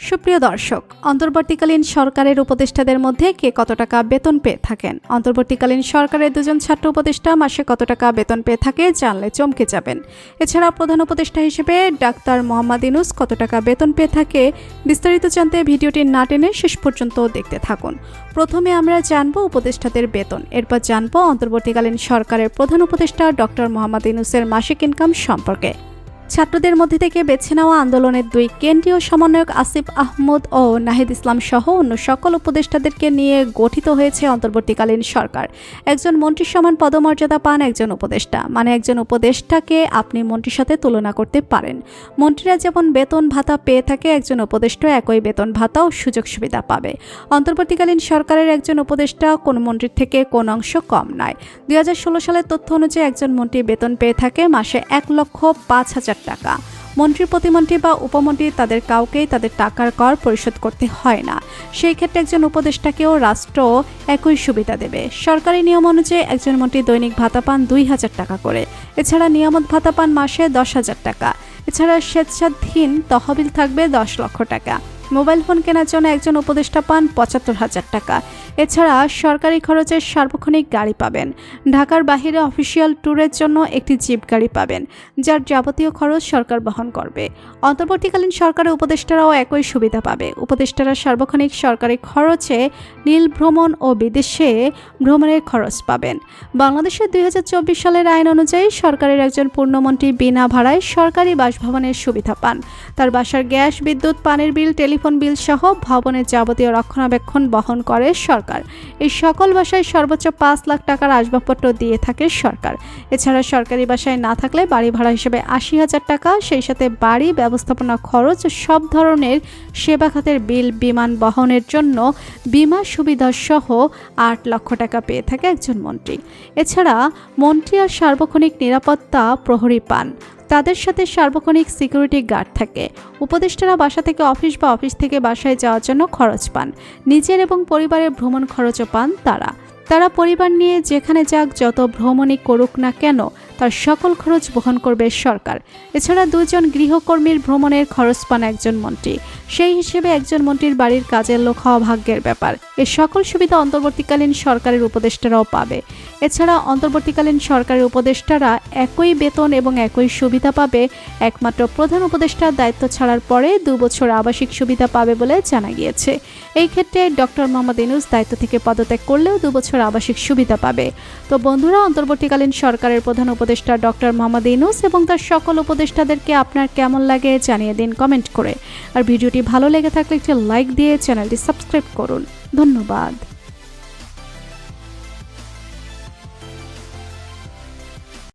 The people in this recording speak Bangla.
সুপ্রিয় দর্শক, অন্তর্বর্তীকালীন সরকারের উপদেষ্টাদের মধ্যে কে কত টাকা বেতন পেয়ে থাকেন? অন্তর্বর্তীকালীন সরকারের দুজন ছাত্র উপদেষ্টা মাসে কত টাকা বেতন পেয়ে থাকে জানলে চমকে যাবেন। এছাড়া প্রধান উপদেষ্টা হিসেবে ডাক্তার মোহাম্মদ ইউনূস কত টাকা বেতন পেয়ে থাকে, বিস্তারিত জানতে ভিডিওটি না টেনে শেষ পর্যন্ত দেখতে থাকুন। প্রথমে আমরা জানব উপদেষ্টাদের বেতন, এরপর জানব অন্তর্বর্তীকালীন সরকারের প্রধান উপদেষ্টা ডক্টর মোহাম্মদ ইউনূসের মাসিক ইনকাম সম্পর্কে। ছাত্রদের মধ্যে থেকে বেছে নেওয়া আন্দোলনের দুই কেন্দ্রীয় সমন্বয়ক আসিফ আহমদ ও নাহিদ ইসলাম সহ অন্য সকল উপদেষ্টাদেরকে নিয়ে গঠিত হয়েছে অন্তর্বর্তীকালীন সরকার। একজন মন্ত্রীর সমান পদমর্যাদা পান একজন উপদেষ্টা, মানে একজন উপদেষ্টাকে আপনি মন্ত্রীর সাথে তুলনা করতে পারেন। মন্ত্রীরা যেমন বেতন ভাতা পেয়ে থাকে, একজন উপদেষ্টা একই বেতন ভাতা ও সুযোগ সুবিধা পাবে। অন্তর্বর্তীকালীন সরকারের একজন উপদেষ্টা কোন মন্ত্রীর থেকে কোন অংশ কম নয়। 2016 সালের তথ্য অনুযায়ী একজন মন্ত্রী বেতন পেয়ে থাকে মাসে 1,05,000 টাকা। মন্ত্রী, প্রতিমন্ত্রী বা উপমন্ত্রী তাদের কাউকেই তাদের টাকার কর পরিশোধ করতে হয় না। সেই ক্ষেত্রে একজন উপদেষ্টাকেও রাষ্ট্র একই সুবিধা দেবে। সরকারি নিয়ম অনুযায়ী একজন মন্ত্রী দৈনিক ভাতা পান 2,000 টাকা করে। এছাড়া নিয়ামত ভাতা পান মাসে 10,000 টাকা। এছাড়া স্বেচ্ছাধীন তহবিল থাকবে 10 লক্ষ টাকা। মোবাইল ফোন কেনার জন্য একজন উপদেষ্টা পান 75,000 টাকা। এছাড়া সরকারি খরচে সার্বক্ষণিক গাড়ি পাবেন। ঢাকার বাহিরে অফিসিয়াল ট্যুরের জন্য একটি জিপ গাড়ি পাবেন, যার যাবতীয় খরচ সরকার বহন করবে। অন্তর্বর্তীকালীন সরকারের উপদেষ্টারাও একই সুবিধা পাবে। উপদেষ্টারা সার্বক্ষণিক সরকারি খরচে নীল ভ্রমণ ও বিদেশে ভ্রমণের খরচ পাবেন। বাংলাদেশের 2024 সালের আইন অনুযায়ী সরকারের একজন পূর্ণমন্ত্রী বিনা ভাড়ায় সরকারি বাসভবনের সুবিধা পান। তার বাসার গ্যাস, বিদ্যুৎ, পানির বিল, টেলিফোন বিল সহ ভবনের যাবতীয় রক্ষণাবেক্ষণ বহন করে সরকার। এই সকল বাসায় সর্বোচ্চ 5 লাখ টাকার আসবাবপত্র দিয়ে থাকে সরকার। এছাড়া সরকারি বাসায় না থাকলে বাড়ি ভাড়া হিসেবে 80,000 টাকা, সেই সাথে বাড়ি ব্যবস্থাপনা খরচ, সব ধরনের সেবা খাতের বিল, বিমান বহনের জন্য বিমা সুবিধা সহ 8 লক্ষ টাকা পেয়ে থাকে একজন মন্ত্রী। এছাড়া মন্ত্রী আর সার্বক্ষণিক নিরাপত্তা প্রহরী পান। তাদের সাথে সার্বক্ষণিক সিকিউরিটি গার্ড থাকে। উপদেষ্টারা বাসা থেকে অফিস বা অফিস থেকে বাসায় যাওয়ার জন্য খরচ পান। নিজের এবং পরিবারের ভ্রমণ খরচও পান তারা পরিবার নিয়ে যেখানে যাক, যত ভ্রমণই করুক না কেন, তার সকল খরচ বহন করবে সরকার। এছাড়া 2 জন গৃহকর্মীর ভ্রমণের খরচ পান একজন মন্ত্রী। সেই হিসেবে একজন মন্ত্রীর বাড়ির কাজের লোক হওয়া ভাগ্যের ব্যাপার। এই সকল সুবিধা অন্তর্বর্তীকালীন সরকারের উপদেষ্টারাও পাবে। এছাড়া অন্তর্বর্তীকালীন সরকারের উপদেষ্টারা একই বেতন এবং একই সুবিধা পাবে। একমাত্র প্রধান উপদেষ্টার দায়িত্ব ছাড়ার পরে 2 বছর আবাসিক সুবিধা পাবে বলে জানা গিয়েছে। এই ক্ষেত্রে ডক্টর মোহাম্মদ ইউনূস দায়িত্ব থেকে পদত্যাগ করলেও 2 বছর আবাসিক সুবিধা পাবে। তো বন্ধুরা, অন্তর্বর্তীকালীন সরকারের প্রধান উপদেষ্টা ডক্টর মোহাম্মদ ইউনূস এবং তার সকল উপদেষ্টাদেরকে আপনার কেমন লাগে জানিয়ে দিন কমেন্ট করে। আর ভিডিওটি ভালো লেগে থাকলে একটি লাইক দিয়ে চ্যানেলটি সাবস্ক্রাইব করুন। ধন্যবাদ।